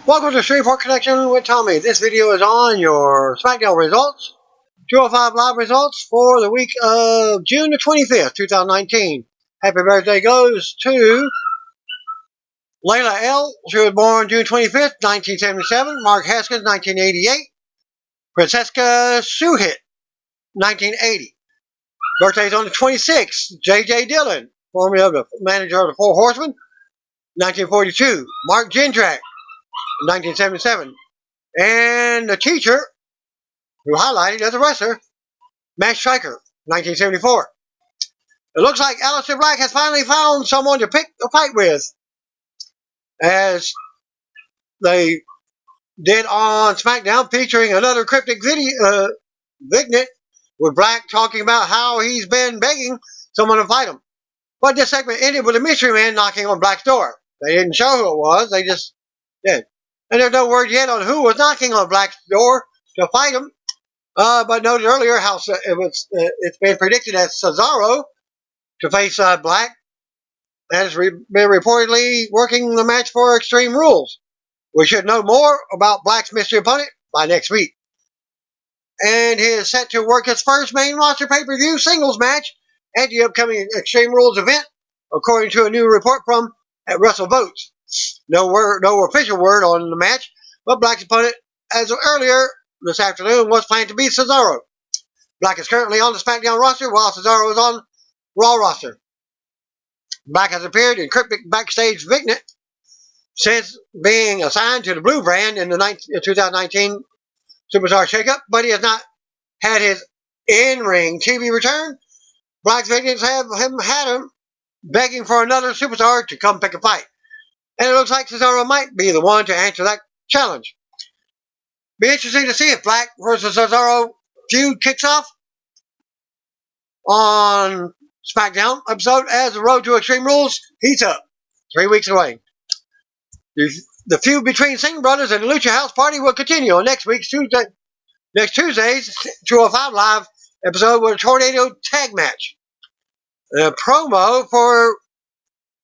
Welcome to Shreveport Connection with Tommy. This video is on your SmackDown results, 205 Live results for the week of June the 25th, 2019. Happy birthday goes to Layla L. She was born June 25th, 1977. Mark Haskins, 1988. Francesca Suhit, 1980. Birthdays on the 26th. J.J. Dillon, formerly of the manager of the Four Horsemen, 1942. Mark Jindrak, 1977. And the teacher, who highlighted as a wrestler, Matt Striker, 1974. It looks like Aleister Black has finally found someone to pick a fight with, as they did on SmackDown, featuring another cryptic vignette with Black talking about how he's been begging someone to fight him. But this segment ended with a mystery man knocking on Black's door. They didn't show who it was, they just did. And there's no word yet on who was knocking on Black's door to fight him. But noted earlier how it's been predicted that Cesaro to face Black has been reportedly working the match for Extreme Rules. We should know more about Black's mystery opponent by next week. And he is set to work his first main roster pay-per-view singles match at the upcoming Extreme Rules event, according to a new report from at WrestleVotes. No official word on the match, but Black's opponent, as of earlier this afternoon, was planned to be Cesaro. Black is currently on the SmackDown roster, while Cesaro is on Raw roster. Black has appeared in cryptic backstage vignette since being assigned to the Blue brand in the 2019 Superstar Shakeup, but he has not had his in-ring TV return. Black's vignettes have had him begging for another superstar to come pick a fight. And it looks like Cesaro might be the one to answer that challenge. Be interesting to see if Black versus Cesaro feud kicks off on SmackDown episode as the road to Extreme Rules heats up. 3 weeks away. The feud between Singh Brothers and the Lucha House Party will continue on next Tuesday's 205 Live episode with a tornado tag match. The promo for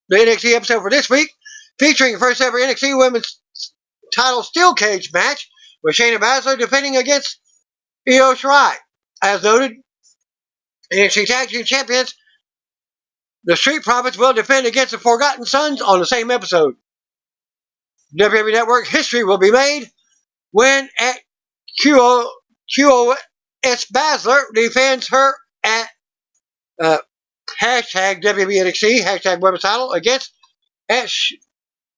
the NXT episode for this week, featuring the first ever NXT Women's title steel cage match with Shayna Baszler defending against Io Shirai. As noted, NXT Tag Team Champions, the Street Profits, will defend against the Forgotten Sons on the same episode. WWE Network history will be made when at QOS Baszler defends her at hashtag WWE NXT, hashtag women's title, against at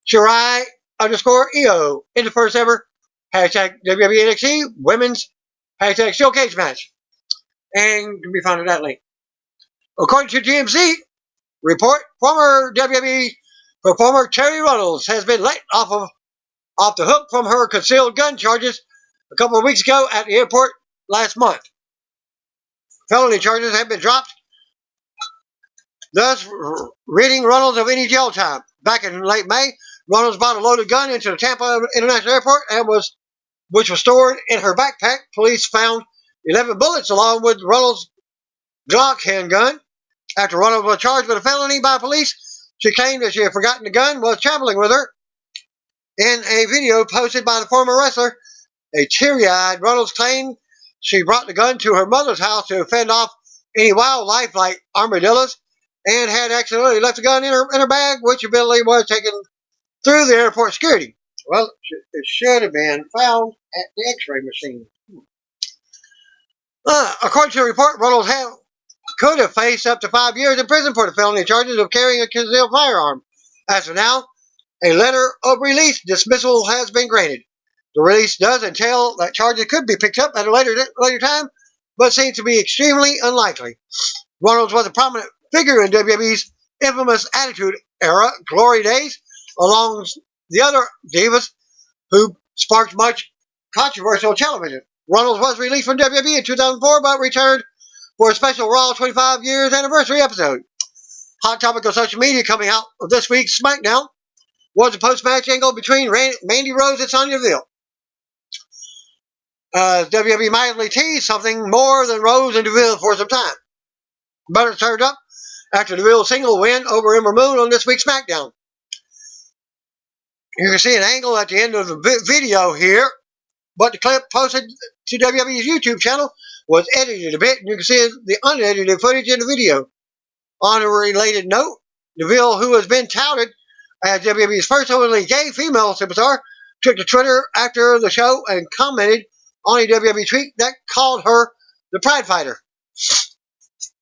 Shirai _EO in the first ever hashtag WWE NXT women's hashtag steel cage match. And can be found in that link. According to GMC report, former WWE performer TERRI Runnels has been let off the hook from her concealed gun charges a couple of weeks ago at the airport last month. Felony charges have been dropped, thus ridding Runnels of any jail time. Back in late May, Runnels brought a loaded gun into the Tampa International Airport which was stored in her backpack. Police found 11 bullets along with Runnels' Glock handgun. After Runnels was charged with a felony by police, she claimed that she had forgotten the gun was traveling with her. In a video posted by the former wrestler, a teary-eyed Runnels claimed she brought the gun to her mother's house to fend off any wildlife like armadillos, and had accidentally left the gun in her bag, which eventually was taken through the airport security. Well, it should have been found at the x-ray machine. According to the report, Runnels could have faced up to 5 years in prison for the felony charges of carrying a concealed firearm. As of now, a letter of release dismissal has been granted. The release does entail that charges could be picked up at a later time, but seems to be extremely unlikely. Runnels was a prominent figure in WWE's infamous Attitude Era glory days, along the other divas who sparked much controversy on television. Runnels was released from WWE in 2004, but returned for a special Raw 25 years anniversary episode. Hot topic of social media coming out of this week's SmackDown was a post-match angle between Mandy Rose and Sonya Deville. WWE mildly teased something more than Rose and Deville for some time. But it turned up after Deville's single win over Ember Moon on this week's SmackDown. You can see an angle at the end of the video here, but the clip posted to WWE's YouTube channel was edited a bit, and you can see the unedited footage in the video. On a related note, DEVILE, who has been touted as WWE's first openly gay female superstar, took to Twitter after the show and commented on a WWE tweet that called her the Pride Fighter.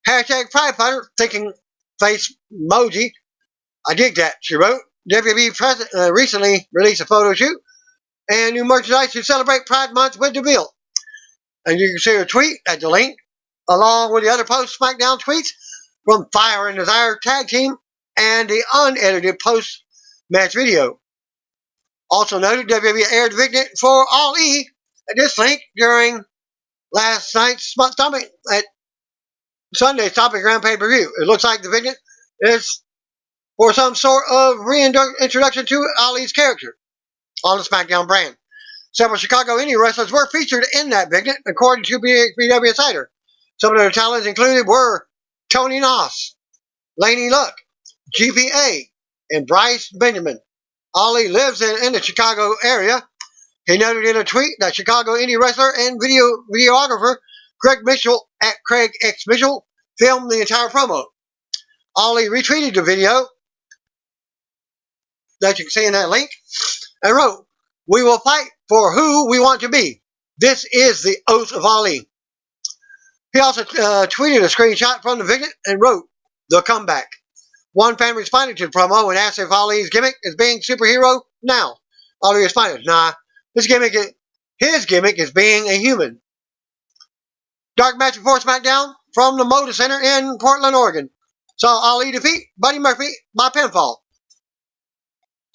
Hashtag Pride Fighter, thinking face emoji. I dig that, she wrote. WWE recently released a photo shoot and new merchandise to celebrate Pride Month with DEVILE. And you can see her tweet at the link, along with the other post-SmackDown tweets from Fire and Desire Tag Team and the unedited post-match video. Also noted, WWE aired the vignette for All E at this link during last night's at Sunday's Topic Ground pay-per-view. It looks like the vignette is for some sort of reintroduction to Ali's character on the SmackDown brand. Several Chicago indie wrestlers were featured in that vignette, according to BW Insider. Some of their talents included were Tony Noss, Laney Luck, GPA, and Bryce Benjamin. Ali lives in the Chicago area. He noted in a tweet that Chicago indie wrestler and videographer Craig Mitchell at Craig X Mitchell filmed the entire promo. Ali retweeted the video that you can see in that link and wrote, "We will fight for who we want to be. This is the oath of Ali." He also tweeted a screenshot from the vignette and wrote, "The comeback." One fan responded to the promo and asked if Ali's gimmick is being superhero now. Ali responded, "Nah, his gimmick is being a human." Dark match before SmackDown from the Moda Center in Portland, Oregon. Saw Ali defeat Buddy Murphy by pinfall.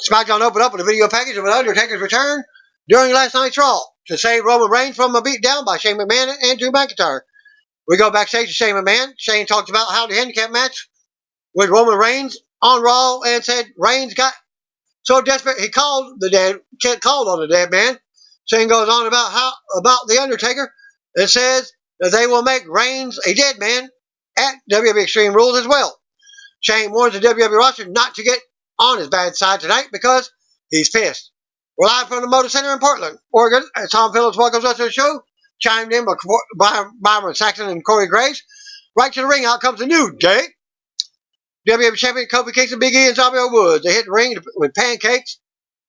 SmackDown opened up with a video package of an Undertaker's return during last night's Raw to save Roman Reigns from a beatdown by Shane McMahon and Drew McIntyre. We go backstage to Shane McMahon. Shane talked about how the handicap match with Roman Reigns on Raw and said Reigns got so desperate he called on the dead man. Shane goes on about the Undertaker and says that they will make Reigns a dead man at WWE Extreme Rules as well. Shane warns the WWE roster not to get on his bad side tonight because he's pissed. We're live from the Motor Center in Portland, Oregon, as Tom Phillips welcomes us to the show, chimed in by Byron Saxton and Corey Graves. Right to the ring, out comes the New Day. WWE Champion Kofi Kingston, Big E, and Xavier Woods. They hit the ring with pancakes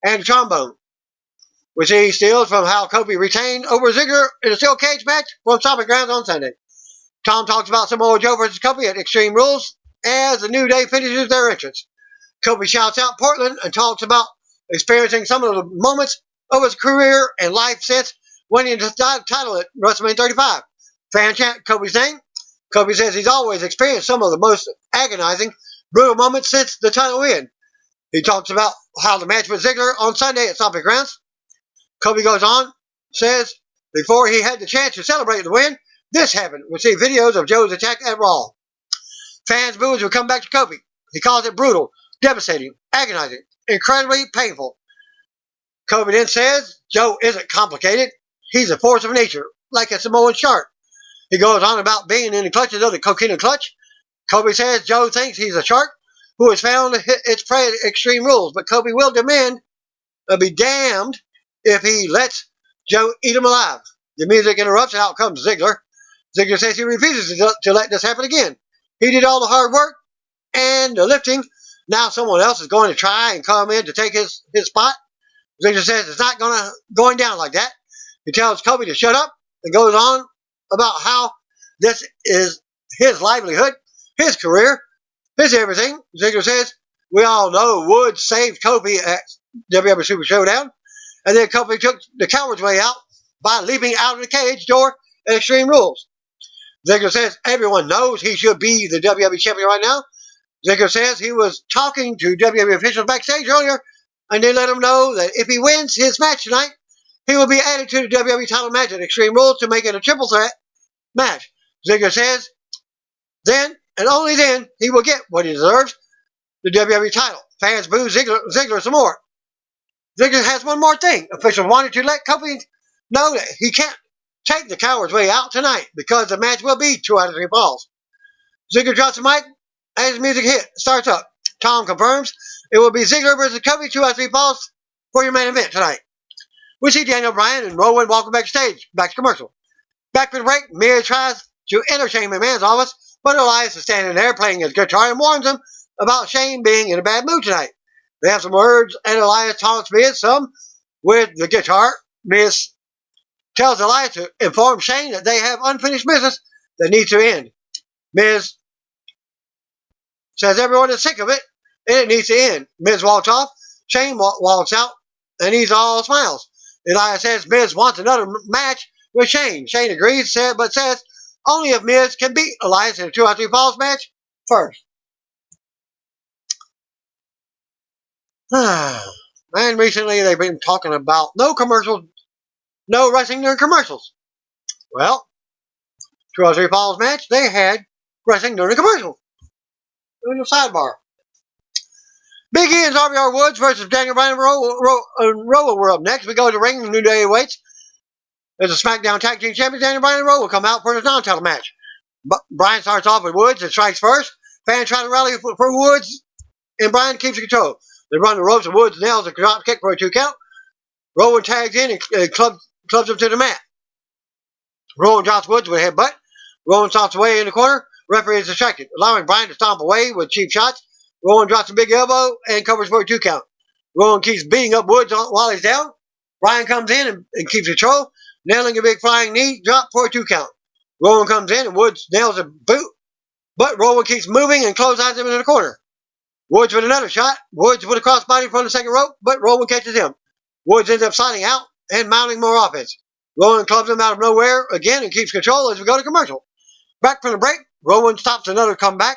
and a trombone. We see steals from how Kofi retained over Ziggler in a steel cage match from Stomping Grounds on Sunday. Tom talks about Samoa Joe versus Kofi at Extreme Rules as the New Day finishes their entrance. Kofi shouts out Portland and talks about experiencing some of the moments of his career and life since winning the title at WrestleMania 35. Fan chant Kofi's name. Kofi says he's always experienced some of the most agonizing, brutal moments since the title win. He talks about how the match with Ziggler on Sunday at Stomping Grounds. Kofi goes on, says before he had the chance to celebrate the win, this happened. We see videos of Joe's attack at Raw. Fans boo as we come back to Kofi. He calls it brutal, devastating, agonizing, incredibly painful. Kofi then says Joe isn't complicated. He's a force of nature, like a Samoan shark. He goes on about being in the clutches of the coquina clutch. Kofi says Joe thinks he's a shark who has found its prey at Extreme Rules, but Kofi will be damned if he lets Joe eat him alive. The music interrupts and out comes Ziggler. Ziggler says he refuses to let this happen again. He did all the hard work and the lifting. Now someone else is going to try and come in to take his spot. Ziggler says it's not going down like that. He tells Kofi to shut up and goes on about how this is his livelihood, his career, his everything. Ziggler says, we all know Woods saved Kofi at WWE Super Showdown, and then Kofi took the coward's way out by leaping out of the cage door at Extreme Rules. Ziggler says everyone knows he should be the WWE champion right now. Ziggler says he was talking to WWE officials backstage earlier, and they let him know that if he wins his match tonight, he will be added to the WWE title match at Extreme Rules to make it a triple threat match. Ziggler says then, and only then, he will get what he deserves, the WWE title. Fans boo Ziggler some more. Ziggler has one more thing. Officials wanted to let Kofi know that he can't take the coward's way out tonight because the match will be 2 out of 3 falls. Ziggler drops the mic as the music starts up. Tom confirms it will be Ziggler versus Kofi 2 out of 3 falls for your main event tonight. We see Daniel Bryan and Rowan walking backstage, back to commercial. Back for the break, Miz tries to enter Shane McMahon's office, but Elias is standing there playing his guitar and warns him about Shane being in a bad mood tonight. They have some words, and Elias taunts Miz some with the guitar. Miz tells Elias to inform Shane that they have unfinished business that needs to end. Miz says everyone is sick of it, and it needs to end. Miz walks off. Shane walks out, and he's all smiles. Elias says Miz wants another match with Shane. Shane agrees, but says only if Miz can beat Elias in a 2 out of 3 falls match first. And recently they've been talking about no commercials, no wrestling during commercials. Well, 2 out of 3 falls match, they had wrestling during the commercial. Doing the sidebar. Big E and RBR Woods versus Daniel Bryan and Rowan were up next. We go to the ring. New Day awaits. There's a SmackDown Tag Team Champion. Daniel Bryan and Rowan will come out for the non-title match. Bryan starts off with Woods and strikes first. Fans try to rally for Woods, and Bryan keeps control. They run the ropes, and Woods nails a drop kick for a 2 count. Rowan tags in and clubs him to the mat. Rowan drops Woods with a headbutt. Rowan stomps away in the corner. Referee is distracted, allowing Bryan to stomp away with cheap shots. Rowan drops a big elbow and covers for a 2 count. Rowan keeps beating up Woods while he's down. Bryan comes in and keeps control, nailing a big flying knee drop for a 2 count. Rowan comes in and Woods nails a boot, but Rowan keeps moving and clotheslines him in the corner. Woods with another shot. Woods with a crossbody from the second rope, but Rowan catches him. Woods ends up sliding out and mounting more offense. Rowan clubs him out of nowhere again and keeps control as we go to commercial. Back from the break, Rowan stops another comeback.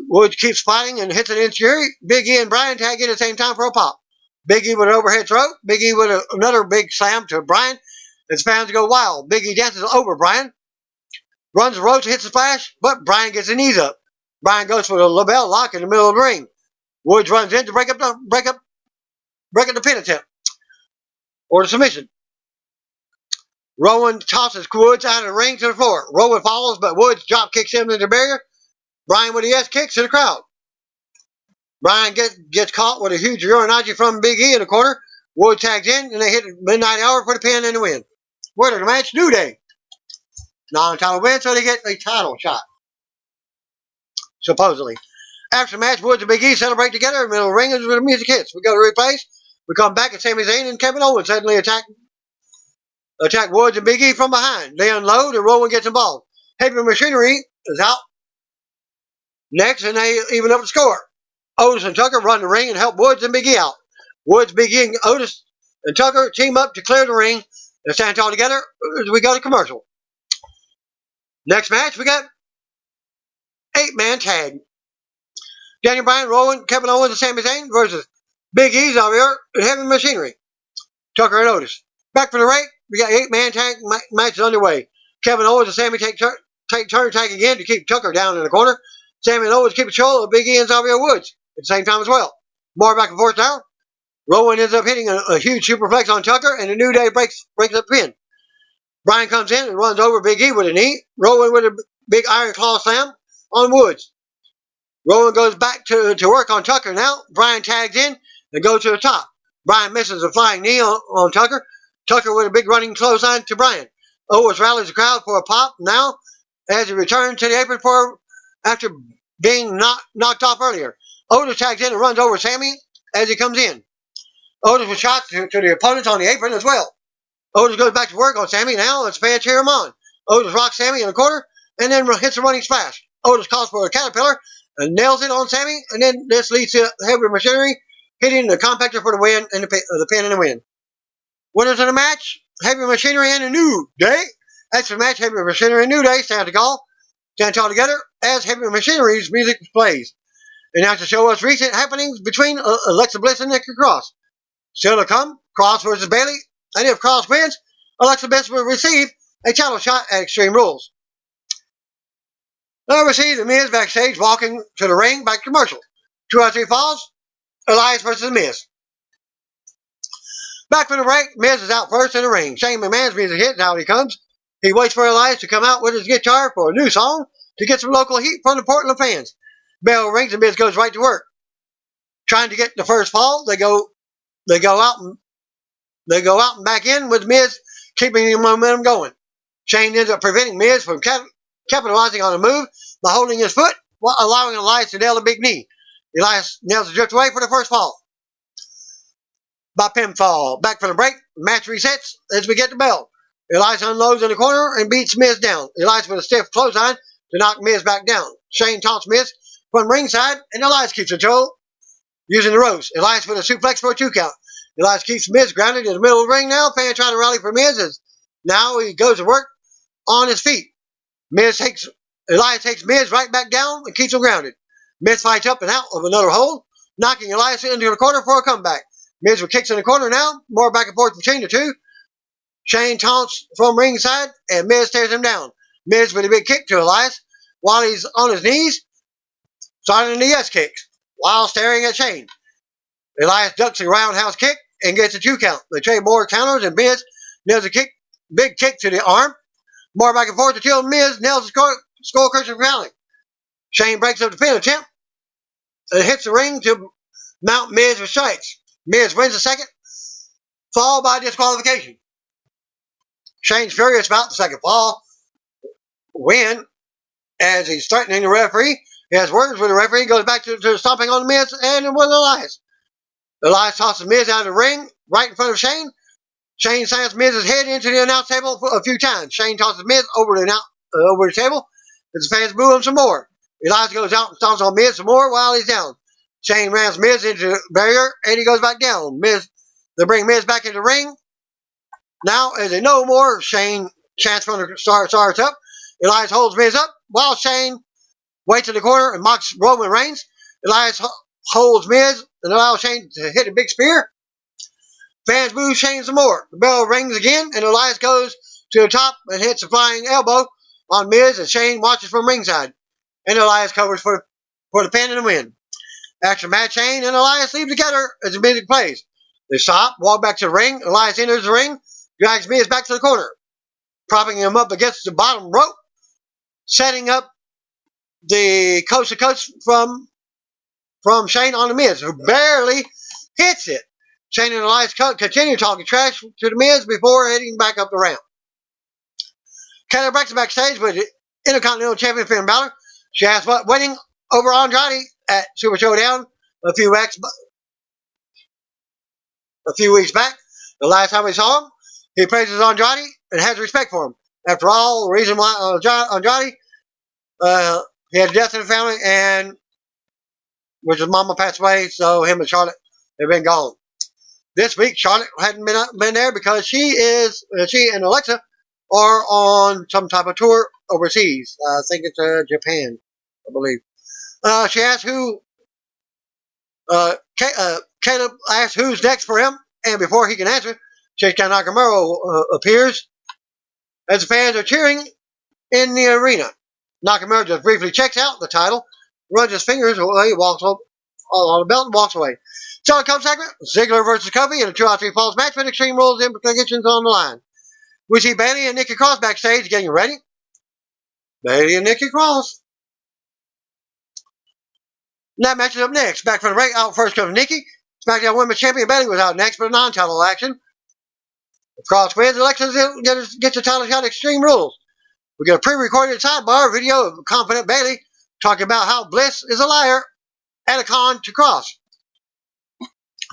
Woods keeps fighting and hits an insecurity. Big E and Bryan tag in at the same time for a pop. Big E with an overhead throw. Big E with another big slam to Bryan. His fans go wild. Big E dances over Bryan. Runs the ropes, hits the splash, but Bryan gets his knees up. Bryan goes for the label lock in the middle of the ring. Woods runs in to break up the pin attempt. Or the submission. Rowan tosses Woods out of the ring to the floor. Rowan follows, but Woods drop kicks him into the barrier. Bryan with a yes kicks to the crowd. Bryan gets caught with a huge urinage from Big E in the corner. Woods tags in, and they hit the midnight hour for the pin and the win. Winner of the match, New Day. Non-title win, so they get a title shot. Supposedly. After the match, Woods and Big E celebrate together in the middle of the ring as the music hits. We go to replays. We come back, and Sami Zayn and Kevin Owens suddenly attack Woods and Big E from behind. They unload, and Rowan gets involved. Heavy Machinery is out next, and they even up the score. Otis and Tucker run the ring and help Woods and Big E out. Woods, Big E, and Otis and Tucker team up to clear the ring and stand tall together as we go to commercial. Next match, we got 8-man tag. Daniel Bryan, Rowan, Kevin Owens, and Sami Zayn versus Big E's over here and Heavy Machinery. Tucker and Otis. Back for the break, we got 8-man tag matches underway. Kevin Owens and Sami take turn tagging in to keep Tucker down in the corner. Sami and Owens keep control of Big E and Xavier Woods at the same time as well. More back and forth now. Rowan ends up hitting a huge superplex on Tucker, and the New Day breaks up the pin. Bryan comes in and runs over Big E with a knee. Rowan with a big iron claw slam on Woods. Rowan goes back to work on Tucker now. Bryan tags in and goes to the top. Bryan misses a flying knee on Tucker. Tucker with a big running clothesline to Bryan. Owens rallies the crowd for a pop now as he returns to the apron after being knocked off earlier. Otis tags in and runs over Sami as he comes in. Otis was shot to the opponents on the apron as well. Otis goes back to work on Sami now as fans cheer him on. Otis rocks Sami in the corner and then hits a running splash. Otis calls for a caterpillar and nails it on Sami, and then this leads to Heavy Machinery hitting the compactor for the win and the pin and the win. Winners of the match, Heavy Machinery and the New Day. After the match, Heavy Machinery and New Day stand tall together as Heavy Machinery's music plays. And now to show us recent happenings between Alexa Bliss and Nikki Cross. Still to come, Cross versus Bayley, and if Cross wins, Alexa Bliss will receive a title shot at Extreme Rules. Now we see The Miz backstage walking to the ring, back to commercial. 2 out of 3 falls, Elias versus The Miz. Back from the break, Miz is out first in the ring. Shane McMahon's music hits, out he comes. He waits for Elias to come out with his guitar for a new song to get some local heat from the Portland fans. Bell rings and Miz goes right to work. Trying to get the first fall, they go They go out and back in with Miz keeping the momentum going. Shane ends up preventing Miz from capitalizing on the move by holding his foot while allowing Elias to nail a big knee. Elias nails the drift away for the first fall by pinfall. Back from the break, match resets as we get the bell. Elias unloads in the corner and beats Miz down. Elias with a stiff clothesline to knock Miz back down. Shane taunts Miz from ringside, and Elias keeps control using the ropes. Elias with a suplex for a 2 count. Elias keeps Miz grounded in the middle of the ring now. Fans trying to rally for Miz as now he goes to work on his feet. Elias takes Miz right back down and keeps him grounded. Miz fights up and out of another hold, knocking Elias into the corner for a comeback. Miz with kicks in the corner now, more back and forth between the two. Shane taunts from ringside, and Miz tears him down. Miz with a big kick to Elias while he's on his knees, starting the yes kicks while staring at Shane. Elias ducks a roundhouse kick and gets a 2 count. They trade more counters, and Miz nails a big kick to the arm. More back and forth until Miz nails the skull crusher finale. Shane breaks up the pin attempt and hits the ring to mount Miz with strikes. Miz wins the second fall by disqualification. Shane's furious about the second fall win as he's threatening the referee. He has words with the referee, goes back to stomping on the Miz and with Elias. Elias tosses Miz out of the ring right in front of Shane. Shane slams Miz's head into the announce table a few times. Shane tosses Miz over the table as the fans boo him some more. Elias goes out and stomps on Miz some more while he's down. Shane rams Miz into the barrier and he goes back down. They bring Miz back into the ring. Now, as they know more, Shane chants from the starts up. Elias holds Miz up while Shane waits in the corner and mocks Roman Reigns. Elias holds Miz and allows Shane to hit a big spear. Fans boo Shane some more. The bell rings again, and Elias goes to the top and hits a flying elbow on Miz as Shane watches from ringside. And Elias covers for the pin and the win. After the match, Shane and Elias leave together as the music plays. They stop, walk back to the ring. Elias enters the ring, drags Miz back to the corner, propping him up against the bottom rope, setting up the coast to coast from Shane on the Miz, who barely hits it. Shane and Elias continue talking trash to the Miz before heading back up the ramp. Kayla breaks backstage with the Intercontinental Champion Finn Balor. She asks what winning over Andrade at Super Showdown a few weeks back. The last time we saw him, he praises Andrade and has respect for him. After all, the reason why Andrade he had a death in the family, and which his mama passed away, so him and Charlotte have been gone. This week, Charlotte hadn't been there because she and Alexa are on some type of tour overseas. I think it's Japan, I believe. She asked Caleb asked who's next for him, and before he can answer, Shinsuke Nakamura appears as the fans are cheering in the arena. Nakamura just briefly checks out the title, runs his fingers away, walks up on the belt, and walks away. So the Cup segment, Ziggler versus Kofi in a 2 out of 3 falls match with Extreme Rules implications on the line. We see Bayley and Nikki Cross backstage getting ready. Bayley and Nikki Cross. And that match is up next. Back from the break, out first comes Nikki. SmackDown Women's Champion Bayley was out next for the non-title action. If Cross wins, Alexa gets a title shot at Extreme Rules. We get a pre-recorded sidebar video of confident Bayley talking about how Bliss is a liar and a con to Cross.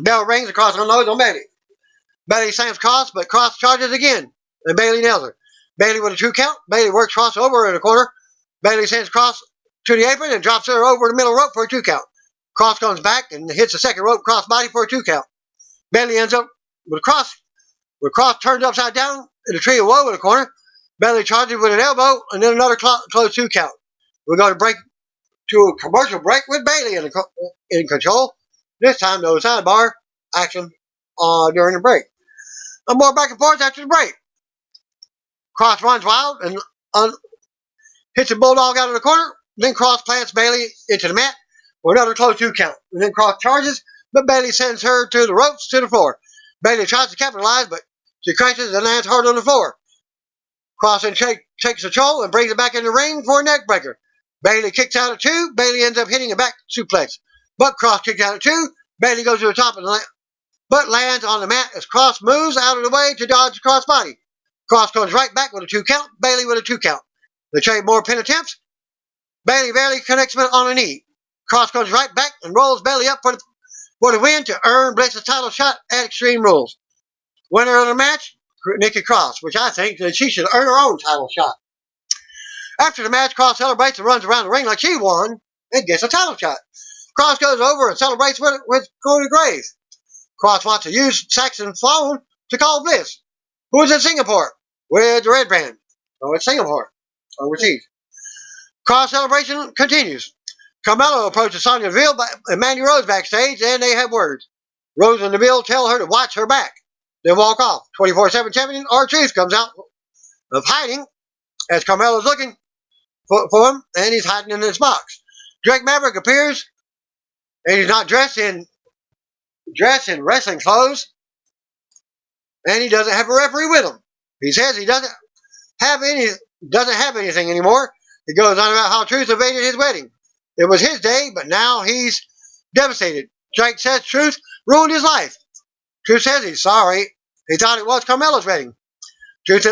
Bell rings and Cross unloads on Bayley. Bayley slams Cross, but Cross charges again, and Bayley nails her. Bayley with a 2 count. Bayley works Cross over in the corner. Bayley sends Cross to the apron and drops her over the middle rope for a 2 count. Cross comes back and hits the second rope cross body for a 2 count. Bayley ends up with Cross turned upside down in a tree of woe in the corner. Bayley charges with an elbow and then another close 2 count. We're going to a commercial break with Bayley in control. This time, no sidebar action during the break. And more back and forth after the break. Cross runs wild and hits a bulldog out of the corner. Then Cross plants Bayley into the mat for another close 2 count. And then Cross charges, but Bayley sends her to the ropes to the floor. Bayley tries to capitalize, but she crashes and lands hard on the floor. Cross then takes control and brings it back in the ring for a neck breaker. Bayley kicks out at 2. Bayley ends up hitting a back suplex. But Cross kicks out at 2. Bayley goes to the top but lands on the mat as Cross moves out of the way to dodge the Cross body. Cross comes right back with a 2 count. Bailey with a 2 count. They trade more pin attempts. Bailey barely connects him on a knee. Cross comes right back and rolls Bailey up for the win to earn Bliss's title shot at Extreme Rules. Winner of the match, Nikki Cross, which I think that she should earn her own title shot. After the match, Cross celebrates and runs around the ring like she won and gets a title shot. Cross goes over and celebrates with Cody Graves. Cross wants to use Saxon's phone to call Bliss, who is in Singapore with the red band. Oh, it's Singapore, overseas. Cross celebration continues. Carmelo approaches Sonya Deville and Mandy Rose backstage, and they have words. Rose and Deville tell her to watch her back. They walk off. 24/7 champion R-Truth comes out of hiding as Carmelo's looking for him, and he's hiding in his box. Drake Maverick appears, and he's not dressed in wrestling clothes, and he doesn't have a referee with him. He says he doesn't have anything anymore. He goes on about how Truth evaded his wedding. It was his day, but now he's devastated. Drake says Truth ruined his life. Truth says he's sorry. He thought it was Carmelo's wedding. Truth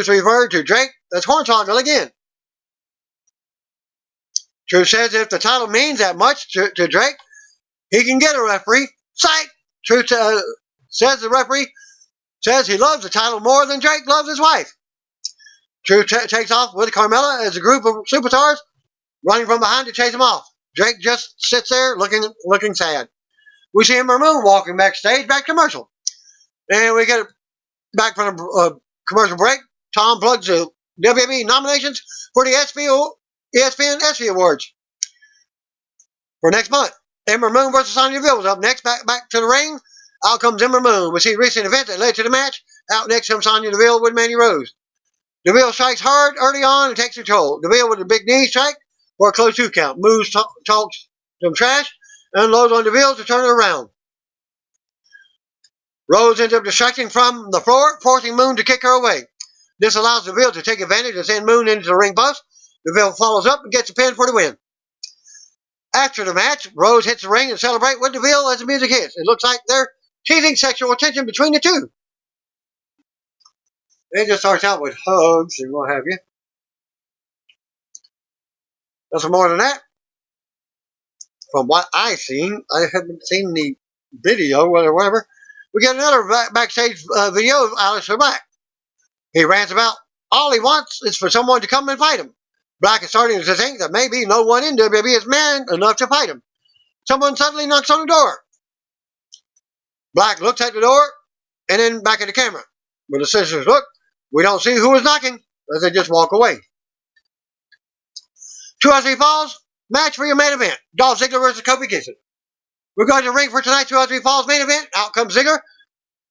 referred to Drake as Hornswoggle again. Truth says if the title means that much to Drake, he can get a referee. Psych! Truth says the referee says he loves the title more than Drake loves his wife. Truth takes off with Carmella as a group of superstars running from behind to chase him off. Drake just sits there looking sad. We see Ember Moon walking backstage, back to commercial. And we get back from a commercial break. Tom plugs the WWE nominations for the ESPN ESPY Awards for next month. Ember Moon versus Sonya Deville was up next. Back to the ring. Out comes Ember Moon. We see recent event that led to the match. Out next comes Sonya Deville with Mandy Rose. Deville strikes hard early on and takes control. Deville with a big knee strike for a close 2 count. Moves talks some trash and loads on Deville to turn it around. Rose ends up distracting from the floor, forcing Moon to kick her away. This allows Deville to take advantage and send Moon into the ring post. Deville follows up and gets a pin for the win. After the match, Rose hits the ring and celebrates with Deville as the music hits. It looks like they're teasing sexual tension between the two. It just starts out with hugs and what have you. Nothing more than that. From what I've seen, I haven't seen the video or whatever. We get another backstage video of Aleister Black. He rants about all he wants is for someone to come and fight him. Black is starting to think that maybe no one in WWE is man enough to fight him. Someone suddenly knocks on the door. Black looks at the door and then back at the camera. When the sisters look, we don't see who is knocking as they just walk away. 2 out of 3 falls. Match for your main event. Dolph Ziggler versus Kofi Kingston. We're going to the ring for tonight's 2 out of 3 falls main event. Out comes Ziggler.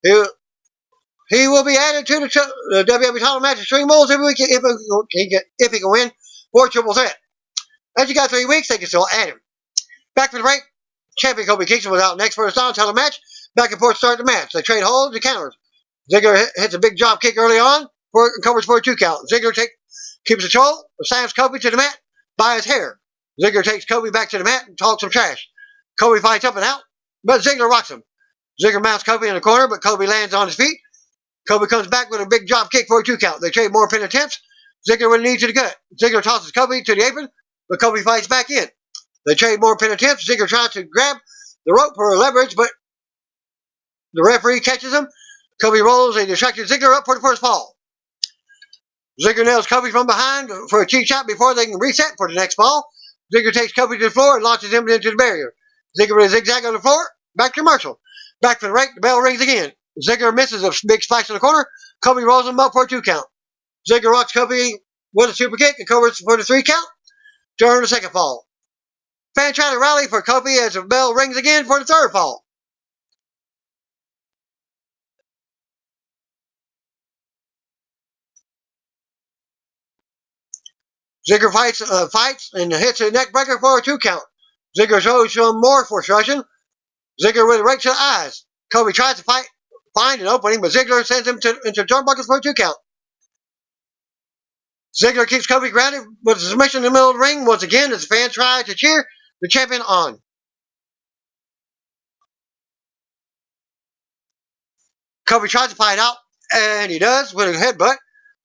He will be added to the WWE title match Extreme Rules if he can win for a triple threat. As you got 3 weeks, they can still add him. Back for the break. Champion Kofi Kingston was out next for a title match. Back and forth start the match. They trade holds and counters. Ziggler hits a big drop kick early on, covers for a 2 count. Ziggler keeps control, slams Kofi to the mat by his hair. Ziggler takes Kofi back to the mat and talks some trash. Kofi fights up and out, but Ziggler rocks him. Ziggler mounts Kofi in the corner, but Kofi lands on his feet. Kofi comes back with a big drop kick for a 2 count. They trade more pin attempts. Ziggler with a knee to the gut. Ziggler tosses Kofi to the apron, but Kofi fights back in. They trade more pin attempts. Ziggler tries to grab the rope for leverage, but the referee catches him. Kofi rolls a distracted Ziggler up for the first fall. Ziggler nails Kofi from behind for a cheap shot before they can reset for the next fall. Ziggler takes Kofi to the floor and launches him into the barrier. Ziggler with a zigzag on the floor. Back to commercial. Back for the break. The bell rings again. Ziggler misses a big splash in the corner. Kofi rolls him up for a 2 count. Ziggler rocks Kofi with a super kick and covers for the 3 count. During the second fall. Fans try to rally for Kofi as the bell rings again for the 3rd fall. Ziggler fights and hits a neck breaker for a 2 count. Ziggler shows some more frustration. Ziggler with a right to the eyes. Kofi tries to find an opening, but Ziggler sends him into turnbuckles for a 2 count. Ziggler keeps Kofi grounded with a submission in the middle of the ring once again as the fans try to cheer the champion on. Kobe tries to fight out, and he does with a headbutt.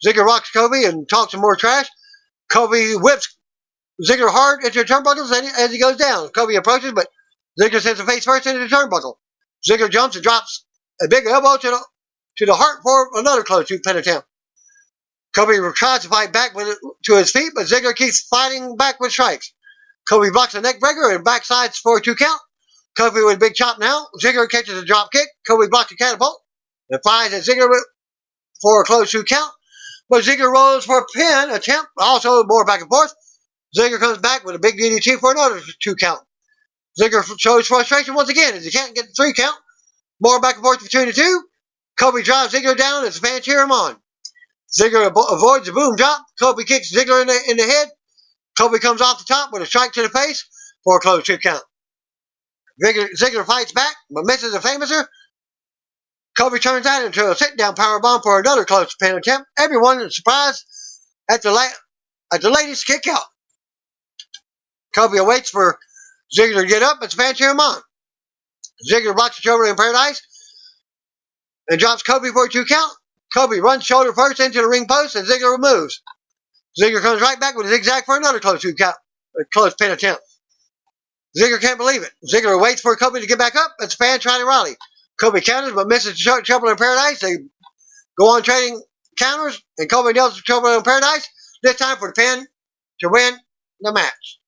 Ziggler rocks Kobe and talks some more trash. Kobe whips Ziggler hard into the turnbuckles as he goes down. Kobe approaches, but Ziggler sends the face first into the turnbuckle. Ziggler jumps and drops a big elbow to the heart for another close pin attempt. Kobe tries to fight back to his feet, but Ziggler keeps fighting back with strikes. Kobe blocks a neck breaker and backsides for a 2 count. Kobe with a big chop now. Ziggler catches a drop kick. Kobe blocks a catapult and fires at Ziggler for a close 2 count. But Ziggler rolls for a pin attempt, also more back and forth. Ziggler comes back with a big DDT for another 2 count. Ziggler shows frustration once again as he can't get the 3 count. More back and forth between the two. Kobe drives Ziggler down as the fans cheer him on. Ziggler avoids the boom drop. Kobe kicks Ziggler in the head. Kobe comes off the top with a strike to the face for a close 2 count. Ziggler fights back, but misses a famouser. Kobe turns that into a sit-down powerbomb for another close pin attempt. Everyone is surprised at the latest kick out. Kobe waits for Ziggler to get up, but the fans cheer him on. Ziggler blocks the shoulder in paradise and drops Kobe for a 2 count. Kobe runs shoulder first into the ring post, and Ziggler moves. Ziggler comes right back with a zigzag for another close 2 count, a close pin attempt. Ziggler can't believe it. Ziggler waits for Kobe to get back up, but the fans try to rally. Kobe counters, but misses the Trouble in Paradise. They go on trading counters, and Kobe nails the Trouble in Paradise, this time for the pin to win the match.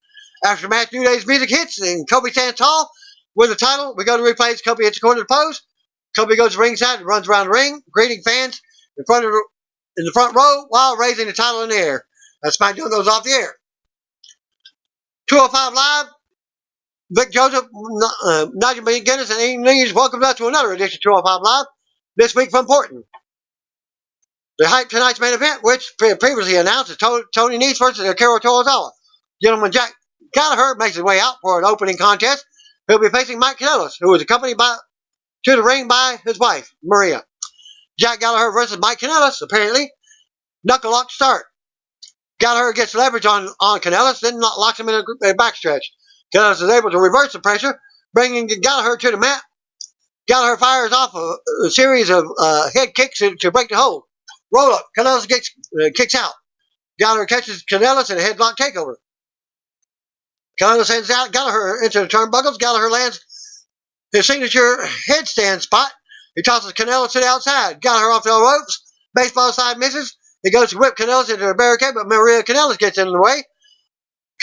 After the match, New Day's music hits, and Kobe stands tall with the title. We go to replays. Kobe hits the corner of the pose. Kobe goes to ringside and runs around the ring, greeting fans in the front row while raising the title in the air. That's SmackDown goes off the air. 205 Live. Vic Joseph, Nigel McGuinness, and Ian Lees welcome us to another edition of 205 Live. This week from Portland. The hype tonight's main event, which previously announced, is Tony Nese versus Akira Tozawa. Gentleman Jack Gallagher makes his way out for an opening contest. He'll be facing Mike Kanellis, who is accompanied to the ring by his wife, Maria. Jack Gallagher versus Mike Kanellis, apparently. Knuckle lock start. Gallagher gets leverage on Kanellis, then locks him in a backstretch. Kanellis is able to reverse the pressure, bringing Gallagher to the mat. Gallagher fires off a series of head kicks to break the hold. Roll up. Kanellis kicks out. Gallagher catches Kanellis in a headlock takeover. Kanellis sends out Gallagher into the turnbuckles. Gallagher lands his signature headstand spot. He tosses Kanellis to the outside. Gallagher off the ropes. Baseball side misses. He goes to whip Kanellis into the barricade, but Maria Kanellis gets in the way.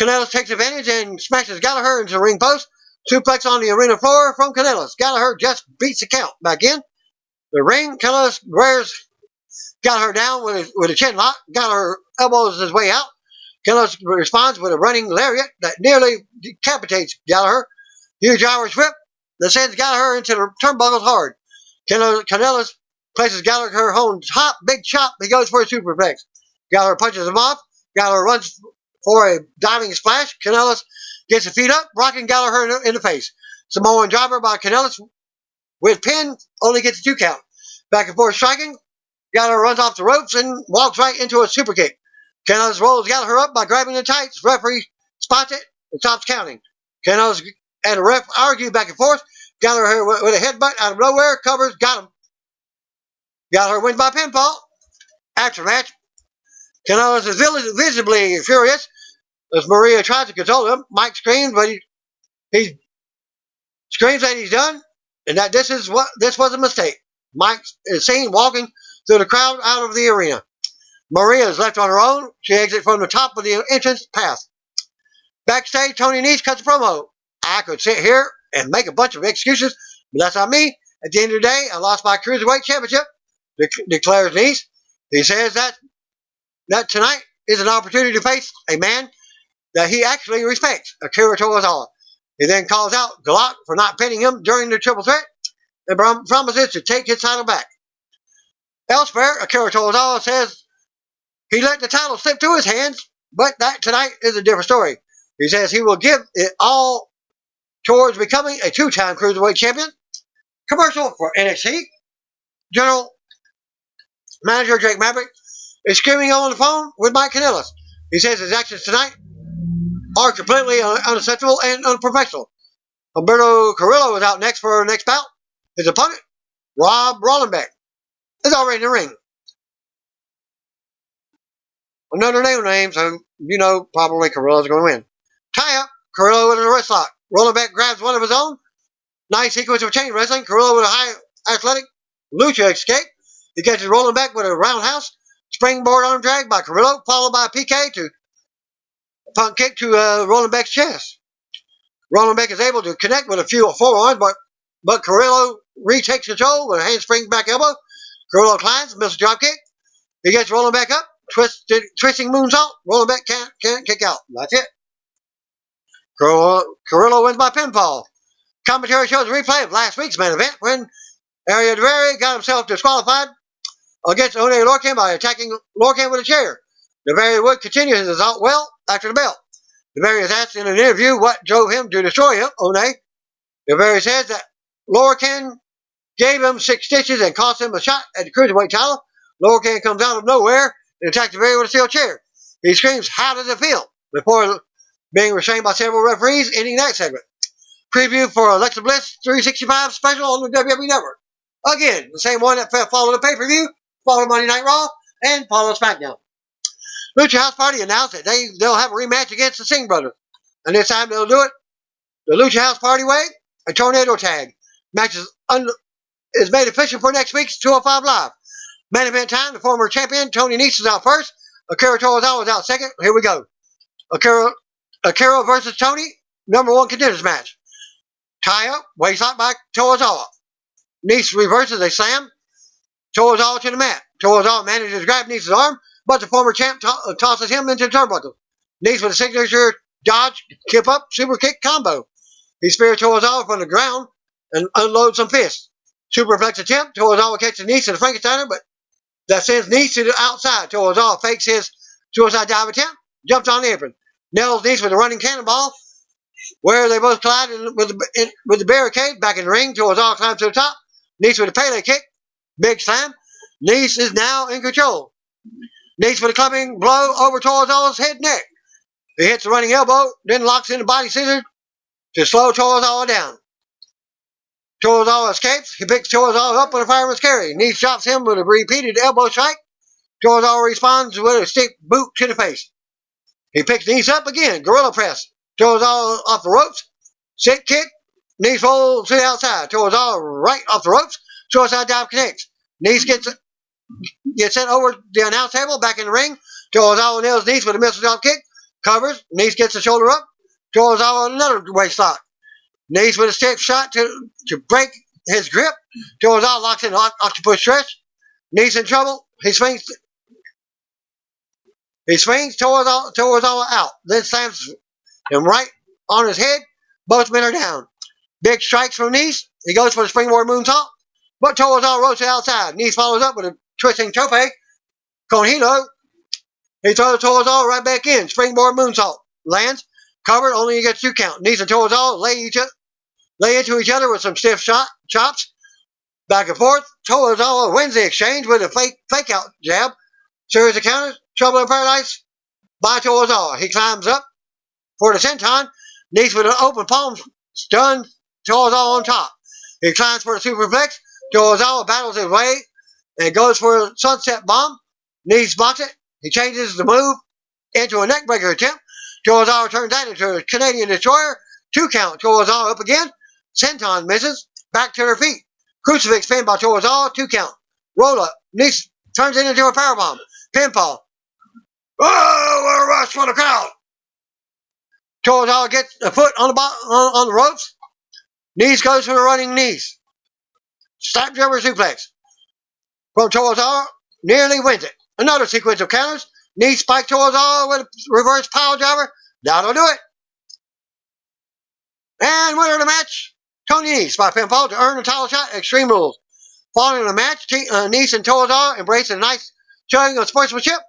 Kanellis takes advantage and smashes Gallagher into the ring post. Suplex on the arena floor from Kanellis. Gallagher just beats the count. Back in the ring, Kanellis wears Gallagher down with a chin lock. Gallagher elbows his way out. Kanellis responds with a running lariat that nearly decapitates Gallagher. Huge Irish whip that sends Gallagher into the turnbuckles hard. Kanellis places Gallagher on top. Big chop. He goes for a superplex. Gallagher punches him off. Gallagher runs for a diving splash. Kanellis gets his feet up, rocking Gallagher in the face. Samoan driver by Kanellis with pin, only gets a 2 count. Back and forth striking. Gallagher runs off the ropes and walks right into a super kick. Kanellis rolls Gallagher up by grabbing the tights. Referee spots it and stops counting. Kanellis and the ref argue back and forth. Gallagher with a headbutt out of nowhere, covers, got him. Gallagher wins by pinfall. After the match, Kanellis is visibly furious as Maria tries to console him. Mike screams, but he screams that he's done and that this was a mistake. Mike is seen walking through the crowd out of the arena. Maria is left on her own. She exits from the top of the entrance path. Backstage, Tony Nese cuts a promo. I could sit here and make a bunch of excuses, but that's not me. At the end of the day, I lost my Cruiserweight Championship, declares Nese. He says that tonight is an opportunity to face a man that he actually respects, Akira Tozawa. He then calls out Galak for not pinning him during the triple threat and promises to take his title back. Elsewhere, Akira Tozawa says he let the title slip through his hands, but that tonight is a different story. He says he will give it all towards becoming a 2-time Cruiserweight champion. Commercial for NXT. General Manager Drake Maverick is screaming on the phone with Mike Kanellis. He says his actions tonight are completely unacceptable and unprofessional. Humberto Carrillo is out next for our next bout. His opponent, Rob Rollenbeck. is already in the ring. Another name, so you know probably Carilla's going to win. Tie up, Carilla with a wrist lock. Rolling back grabs one of his own. Nice sequence of chain wrestling. Carilla with a high athletic lucha escape. He catches rolling back with a roundhouse. Springboard arm drag by Carrillo, followed by a PK to punt kick to rolling back's chest. Rolling back is able to connect with a few forearms, but Carrillo retakes control with a handspring back elbow. Carrillo climbs, misses drop kick. He gets rolling back up, twisting moonsault. Rolling back can't kick out. That's it. Carrillo wins by pinfall. Commentary shows a replay of last week's main event when Ariel DeVere got himself disqualified against One Lorcan by attacking Lorcan with a chair. DeVere would continue his assault well after the belt. DeVere is asked in an interview what drove him to destroy him, One. DeVere says that Lorcan gave him 6 stitches and cost him a shot at the cruiserweight title. Lorcan comes out of nowhere and attacks DeVere with a steel chair. He screams, "How does it feel?" before being restrained by several referees, ending that segment. Preview for Alexa Bliss 365 special on the WWE Network. Again, the same one that followed the pay-per-view, followed Monday Night Raw, and followed SmackDown. Lucha House Party announced that they'll have a rematch against the Singh brothers. And this time they'll do it the Lucha House Party way, a tornado tag. Match is made official for next week's 205 Live. Main event time, the former champion Tony Nese is out first. Akira Tozawa is out second. Here we go. Akira versus Tony, #1 contenders match. Tie up, waist lock by Tozawa. Nese reverses a slam. Tozawa to the mat. Tozawa manages to grab Nese's arm, but the former champ tosses him into the turnbuckle. Nese with a signature dodge, kip up, super kick combo. He spears Tozawa from the ground and unloads some fists. Superplex attempt. Tozawa catches Nese in the Frankensteiner, but that sends Nese to the outside. Tozawa fakes his suicide dive attempt, jumps on the apron, nails Nese with a running cannonball, where they both collide with the barricade. Back in the ring, Tozawa climbs to the top. Nese with a Pele kick, big slam. Nese is now in control. Nese with a clubbing blow over Tozawa's head and neck. He hits the running elbow, then locks in the body scissors to slow Tozawa down. Tozawa escapes. He picks Tozawa up with a fireman's carry. Nese chops him with a repeated elbow strike. Tozawa responds with a stick boot to the face. He picks Nese up again. Gorilla press. Tozawa off the ropes. Sit kick. Nese rolls to the outside. Tozawa right off the ropes. Suicide dive connects. Nese gets sent over the announce table. Back in the ring. Tozawa nails Nese with a missile drop kick. Covers. Nese gets the shoulder up. Tozawa another waist lock. Nese with a stiff shot to break his grip. Tozawa locks in an octopus stretch. Nese in trouble. He swings Tozawa out. Then slams him right on his head. Both men are down. Big strikes from Nese. He goes for the springboard moonsault, but Tozawa rolls to the outside. Nese follows up with a twisting tope. Conhilo. He throws Tozawa right back in. Springboard moonsault. Lands. Covered. Only he gets 2 count. Nese and Tozawa lay into each other with some stiff chops. Back and forth. Tozawa wins the exchange with a fake out jab. Series of counters. Trouble in Paradise by Tozawa. He climbs up for the senton. Nese with an open palm stuns Tozawa on top. He climbs for the superplex. Tozawa battles his way and goes for a sunset bomb. Nese blocks it. He changes the move into a neckbreaker attempt. Tozawa turns that into a Canadian destroyer. 2 count. Tozawa up again. Senton misses. Back to her feet. Crucifix pinned by Tozawa. 2 count. Roll up. Nese turns it into a powerbomb. Pinfall. Oh, what a rush for the crowd. Tozawa gets a foot on the ropes. Nese goes for the running knees. Slap jumper suplex from Tozawa. Nearly wins it. Another sequence of counters. Nese spikes Tozawa with a reverse pile driver. That'll do it. And winner of the match, Tony Nese by pinfall to earn the title shot at Extreme Rules. Following the match, Nese and Tozawa embrace a nice showing of sportsmanship.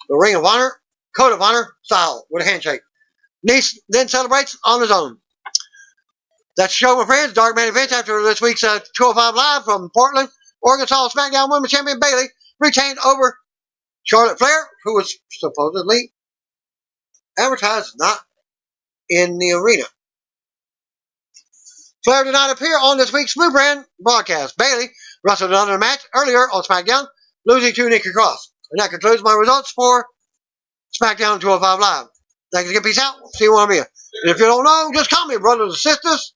The Ring of Honor, Code of Honor style with a handshake. Nese then celebrates on his own. That's the show, my friends. Dark Man events after this week's 205 Live from Portland, Oregon. SmackDown Women's Champion Bayley retained over Charlotte Flair, who was supposedly advertised not in the arena. Flair did not appear on this week's Blue Brand broadcast. Bayley wrestled another match earlier on SmackDown, losing to Nikki Cross. And that concludes my results for SmackDown 205 Live. Thanks again. Peace out. See you when I'm here. And if you don't know, just call me, brothers and sisters.